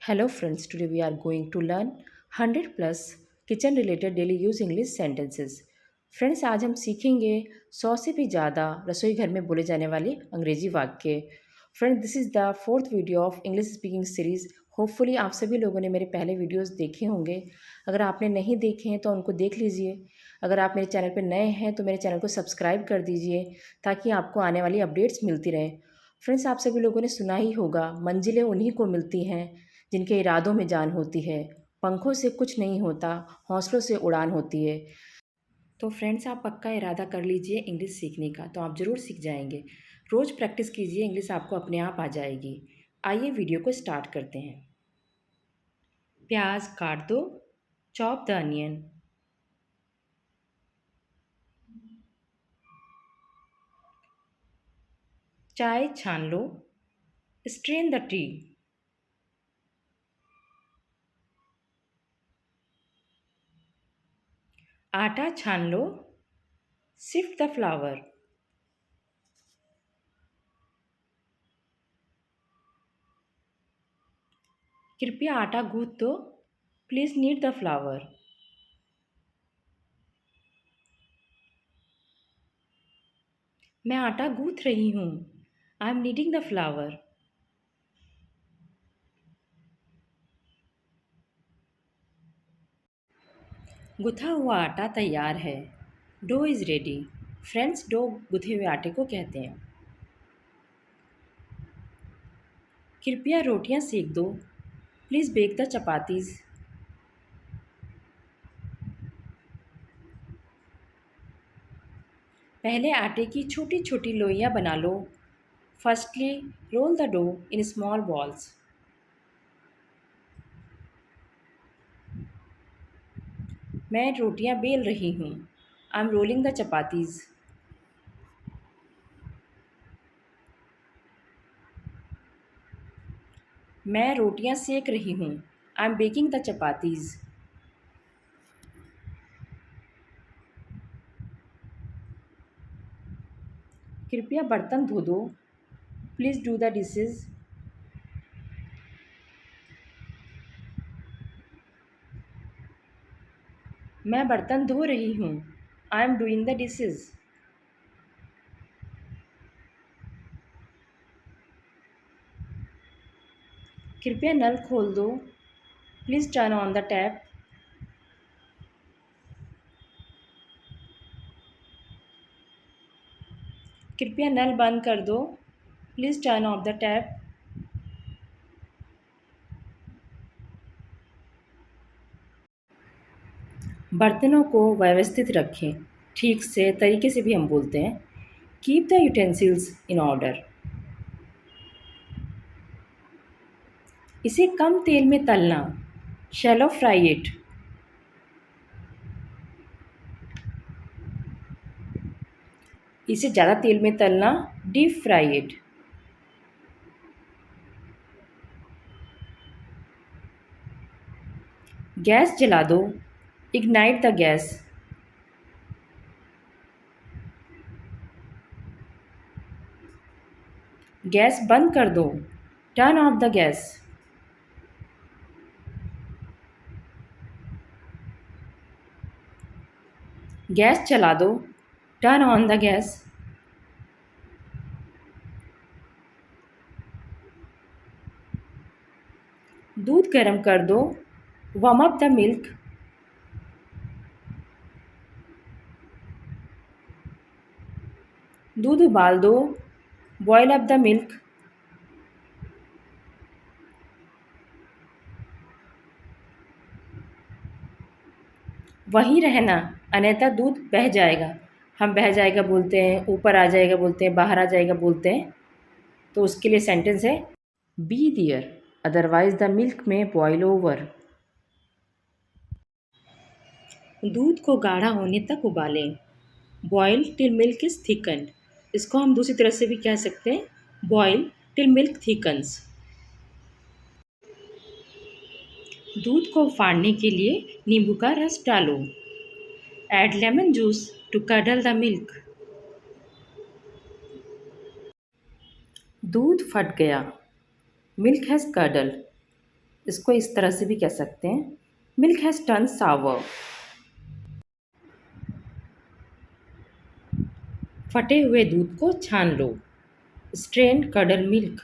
Hello friends, today we are going to learn 100 plus kitchen related daily use English sentences. Friends, आज हम सीखेंगे 100 से भी ज़्यादा रसोई घर में बोले जाने वाले अंग्रेजी वाक्य। Friends, this is the fourth video of English speaking series. Hopefully आप सभी लोगों ने मेरे पहले वीडियोस देखे होंगे। अगर आपने नहीं देखे हैं तो उनको देख लीजिए। अगर आप मेरे चैनल पर नए हैं तो मेरे चैनल को सब्सक्राइब कर दीजिए ताकि आपको आने वाली अपडेट्स मिलती रहें। फ्रेंड्स, आप सभी लोगों ने सुना ही होगा, मंजिलें उन्हीं को मिलती हैं जिनके इरादों में जान होती है। पंखों से कुछ नहीं होता, हौसलों से उड़ान होती है। तो फ्रेंड्स, आप पक्का इरादा कर लीजिए इंग्लिश सीखने का, तो आप ज़रूर सीख जाएंगे। रोज़ प्रैक्टिस कीजिए, इंग्लिश आपको अपने आप आ जाएगी। आइए वीडियो को स्टार्ट करते हैं। प्याज काट दो, चॉप द अनियन। चाय छान लो, स्ट्रेन द टी। आटा छान लो, सिफ्ट द फ्लावर। कृपया आटा गूंथ दो, प्लीज़ नीड द फ्लावर। मैं आटा गूंथ रही हूँ, I am kneading the flour. गुथा हुआ आटा तैयार है, dough is ready. Friends, dough गुथे हुए आटे को कहते हैं। कृपया रोटियां सेक दो, प्लीज़ बेक द चपातीज़। पहले आटे की छोटी छोटी लोइयां बना लो। Firstly roll the dough in small balls. मैं रोटियां बेल रही हूँ, I am rolling the chapatis. मैं रोटियां सेक रही हूँ, I am baking the chapatis. कृपया बर्तन धो दो, प्लीज़ डू द डिशेज़। मैं बर्तन धो रही हूँ, I am doing the dishes. कृपया नल खोल दो, please turn on the tap. कृपया नल बंद कर दो, please turn off the tap. बर्तनों को व्यवस्थित रखें, ठीक से तरीके से भी हम बोलते हैं। Keep the utensils in order. इसे कम तेल में तलना, शैलो फ्राई इट। इसे ज़्यादा तेल में तलना, डीप फ्राई इट। गैस जला दो, इग्नाइट द गैस। गैस बंद कर दो, turn off the gas. Gas चला दो, टर्न ऑन द गैस। दूध गर्म कर दो, वार्म अप द मिल्क। दूध उबाल दो, बॉयल अप द मिल्क। वहीं रहना, अन्यथा दूध बह जाएगा। हम बह जाएगा बोलते हैं, ऊपर आ जाएगा बोलते हैं, बाहर आ जाएगा बोलते हैं। तो उसके लिए सेंटेंस है, B their, otherwise the milk में बॉयल ओवर। दूध को गाढ़ा होने तक उबालें, बॉयल टिल मिल्क इज थिकन्ड। इसको हम दूसरी तरह से भी कह सकते हैं, बॉयल टिल मिल्क थिकन्स। दूध को फाड़ने के लिए नींबू का रस डालो, add lemon juice to curdle the milk. दूध फट गया, मिल्क हैज़ कडल। इसको इस तरह से भी कह सकते हैं, मिल्क हैज़ टर्न सावर। फटे हुए दूध को छान लो। Strain cuddle milk.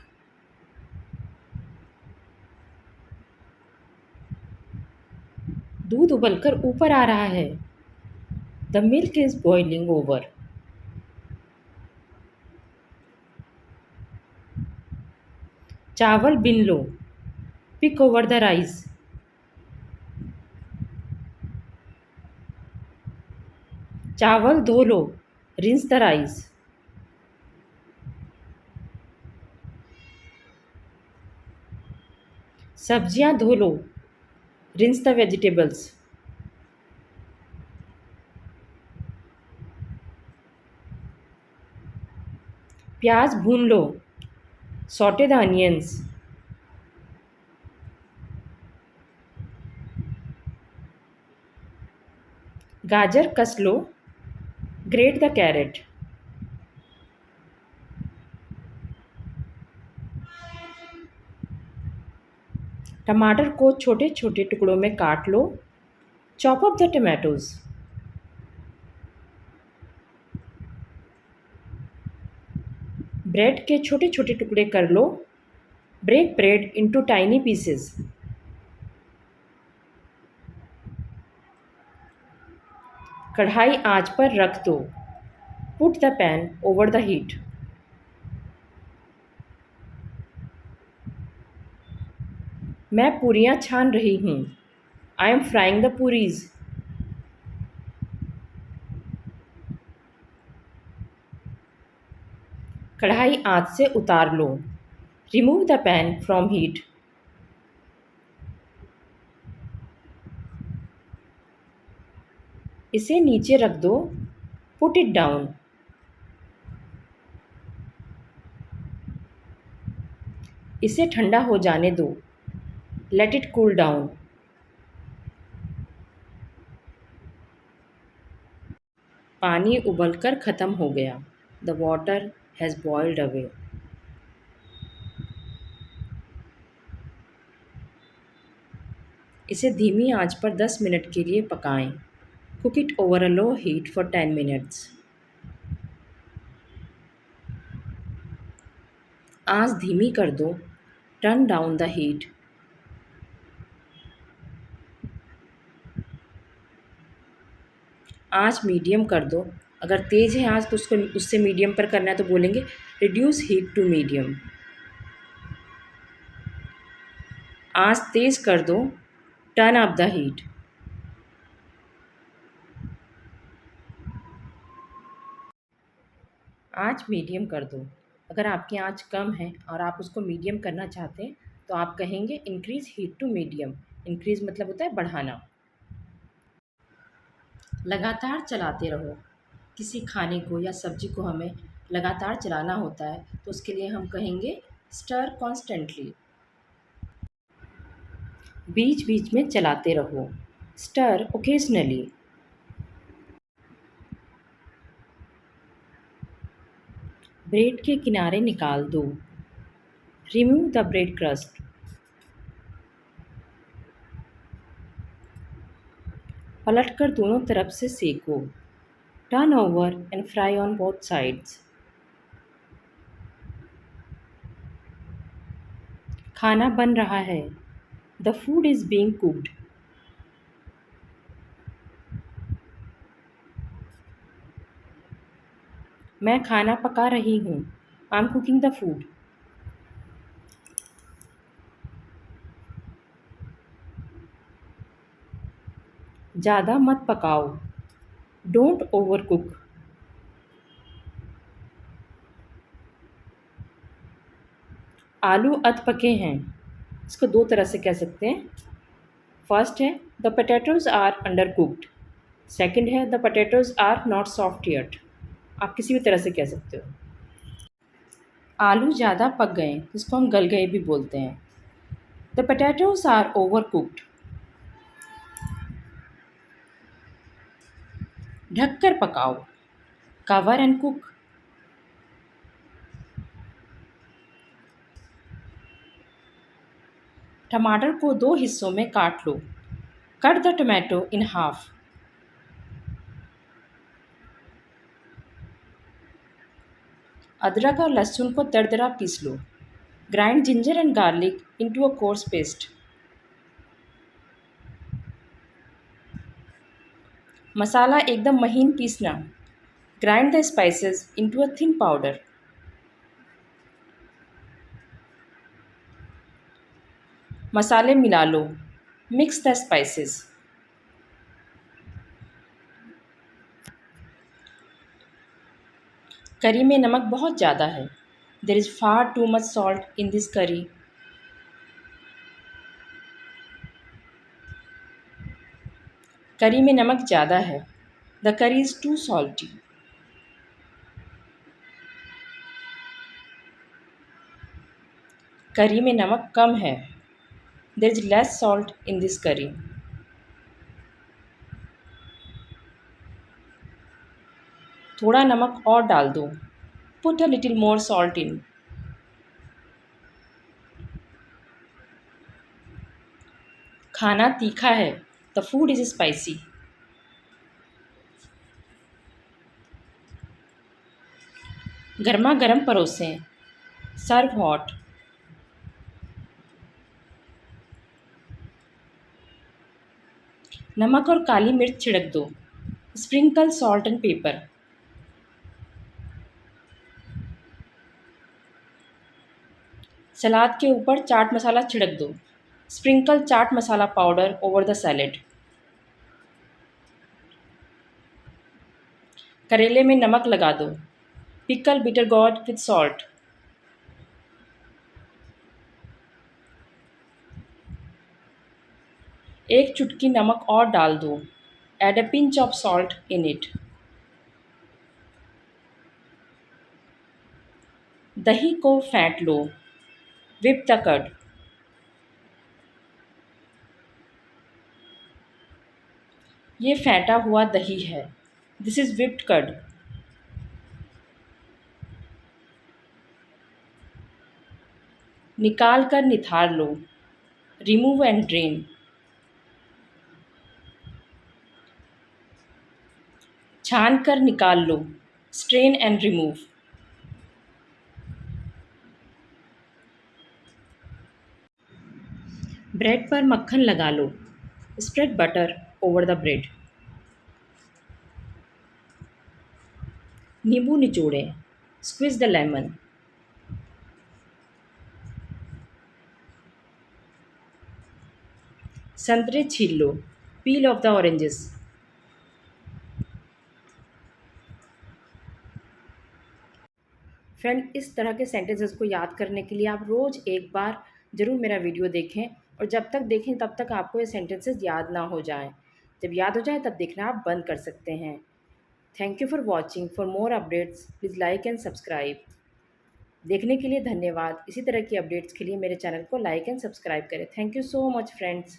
दूध उबलकर ऊपर आ रहा है। The milk is boiling over. चावल बिन लो। Pick over the rice. चावल धो लो। Rinse the rice. सब्जियां धो लो। Rinse the vegetables. प्याज भून लो। Saute the onions. गाजर कस लो। Grate the carrot. टमाटर को छोटे छोटे टुकड़ों में काट लो। Chop up the tomatoes. Bread के छोटे छोटे टुकड़े कर लो। Break bread into tiny pieces. कढ़ाई आंच पर रख दो। Put the pan over the heat. मैं पूरियां छान रही हूँ। I am frying the puris. कढ़ाई आंच से उतार लो। Remove the pan from heat. इसे नीचे रख दो। Put it down. इसे ठंडा हो जाने दो। Let it cool down. पानी उबलकर ख़त्म हो गया। The water has boiled away. इसे धीमी आंच पर 10 मिनट के लिए पकाएं। Cook it over a low heat for 10 minutes. आंच धीमी कर दो। Turn down the heat. आंच मीडियम कर दो। अगर तेज़ है आंच तो उसको उससे मीडियम पर करना है तो बोलेंगे रिड्यूस हीट टू मीडियम। आंच तेज़ कर दो। Turn up the heat. आंच मीडियम कर दो। अगर आपकी आंच कम है और आप उसको मीडियम करना चाहते हैं तो आप कहेंगे increase heat to medium. Increase मतलब होता है बढ़ाना। लगातार चलाते रहो। किसी खाने को या सब्जी को हमें लगातार चलाना होता है तो उसके लिए हम कहेंगे स्टर कॉन्स्टेंटली। बीच बीच में चलाते रहो। Stir occasionally. ब्रेड के किनारे निकाल दो। Remove the bread crust. पलटकर दोनों तरफ से Seiko. Turn over and fry on both sides. खाना बन रहा है। The food is being cooked. मैं खाना पका रही हूँ। I am cooking the food. ज़्यादा मत पकाओ। Don't over cook. आलू अध पके हैं। इसको दो तरह से कह सकते हैं। फर्स्ट है the potatoes are undercooked. Second है the potatoes are not soft yet. आप किसी भी तरह से कह सकते हो। आलू ज़्यादा पक गए जिसको हम गल गए भी बोलते हैं। The potatoes are overcooked. ढक कर पकाओ। Cover and cook. टमाटर को दो हिस्सों में काट लो। Cut the tomato in half. अदरक और लहसुन को दरदरा पीस लो। Grind ginger and garlic into a coarse paste. मसाला एकदम महीन पीसना। Grind the spices into a thin powder. मसाले मिला लो। Mix the spices. करी में नमक बहुत ज़्यादा है। There is far too much salt in this करी। करी में नमक ज़्यादा है। द करी इज़ टू सॉल्टी। करी में नमक कम है। There is less salt in this करी। थोड़ा नमक और डाल दो। Put a little more salt in. खाना तीखा है। The food is spicy. गर्मा गर्म परोसें। सर्व हॉट। नमक और काली मिर्च छिड़क दो। Sprinkle salt and pepper. सलाद के ऊपर चाट मसाला छिड़क दो। Sprinkle chaat masala powder over the salad. करेले में नमक लगा दो। Pickle bitter gourd with salt. एक चुटकी नमक और डाल दो। Add a pinch of salt in it. दही को फेंट लो। Whip the curd. ये फेंटा हुआ दही है। This is whipped curd. निकाल कर निथार लो। Remove and drain. छान कर निकाल लो। Strain and remove. ब्रेड पर मक्खन लगा लो। Spread butter over the bread. नींबू निचोड़ें। Squeeze the lemon. संतरे छील लो। Peel off the oranges. Friend, इस तरह के सेंटेंसेस को याद करने के लिए आप रोज़ एक बार ज़रूर मेरा वीडियो देखें, और जब तक देखें तब तक आपको ये सेंटेंसेस याद ना हो जाएं। जब याद हो जाए तब देखना आप बंद कर सकते हैं। Thank you for watching. For more updates please like and subscribe. देखने के लिए धन्यवाद। इसी तरह की अपडेट्स के लिए मेरे चैनल को लाइक एंड सब्सक्राइब करें। Thank you so much friends.